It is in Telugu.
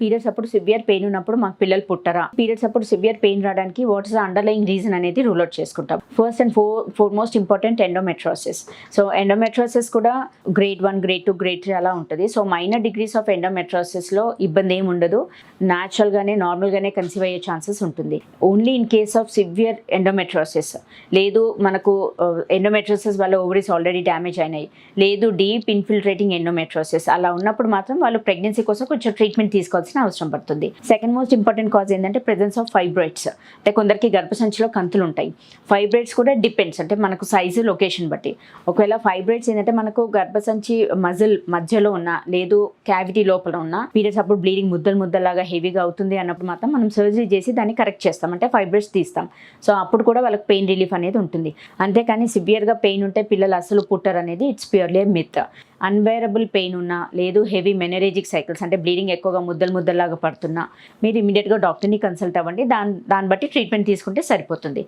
పీరియడ్స్ అప్పుడు సివియర్ పెయిన్ ఉన్నప్పుడు మాకు పిల్లలు పుట్టరా, పీరియడ్స్ అప్పుడు సివియర్ పెయిన్ రావడానికి what is the underlying reason అనేది రూల్ అవుట్ చేసుకుంటాం. First and foremost important endometriosis. So endometriosis కూడా గ్రేడ్ 1, గ్రేడ్ 2, గ్రేడ్ 3 అలా ఉంటుంది. సో మైనర్ డిగ్రీస్ ఆఫ్ ఎండోమెట్రోసిస్లో ఇబ్బంది ఏమి ఉండదు, న్యాచురల్గానే నార్మల్గానే కన్సీవ్ అయ్యే ఛాన్సెస్ ఉంటుంది. Only in case of severe endometriosis, లేదు మనకు ఎండోమెట్రోసిస్ వల్ల ఓవరీస్ ఆల్రెడీ డ్యామేజ్ అయినాయి, లేదు డీప్ ఇన్ఫిల్ట్రేటింగ్ ఎండోమెట్రోసిస్, అలా ఉన్నప్పుడు మాత్రం వాళ్ళు ప్రెగ్నెన్సీ కోసం కొంచెం ట్రీట్మెంట్ తీసుకోవాల్సిన అవసరం పడుతుంది. సెకండ్ మోస్ట్ ఇంపార్టెంట్ కాజ్ ఏంటంటే ప్రెజెన్స్ ఆఫ్ ఫైబ్రాయిడ్స్. అంటే కొందరికి గర్భసంచిలో కంతులు ఉంటాయి. ఫైబ్రాయిడ్స్ కూడా డిపెండ్స్, అంటే మనకు సైజు లొకేషన్ బట్టి. ఒకవేళ ఫైబ్రాయిడ్స్ ఏంటంటే మనకు గర్భసంచి మజిల్ మధ్యలో ఉన్న, లేదు క్యావిటీ లోపల ఉన్న, పీరియడ్స్ అప్పుడు బ్లీడింగ్ ముద్దలాగా హెవీగా అవుతుంది అన్నప్పుడు మాత్రం మనం సర్జరీ చేసి దాన్ని కరెక్ట్ చేస్తాం, అంటే ఫైబ్రాయిడ్స్ తీస్తాం. సో అప్పుడు కూడా వాళ్ళకి పెయిన్ రిలీఫ్ అనేది ఉంటుంది. అంతేకాని సివియర్గా పెయిన్ ఉంటే పిల్లలు అసలు పుట్టరు అనేది it's purely myth. Unbearable pain ఉన్నా, లేదు హెవీ మెనరేజిక్ సైకిల్స్ అంటే బ్లీడింగ్ ఎక్కువగా ముద్దలాగా పడుతున్నా మీరు ఇమీడియట్గా డాక్టర్ని కన్సల్ట్ అవ్వండి. దాన్ని బట్టి ట్రీట్మెంట్ తీసుకుంటే సరిపోతుంది.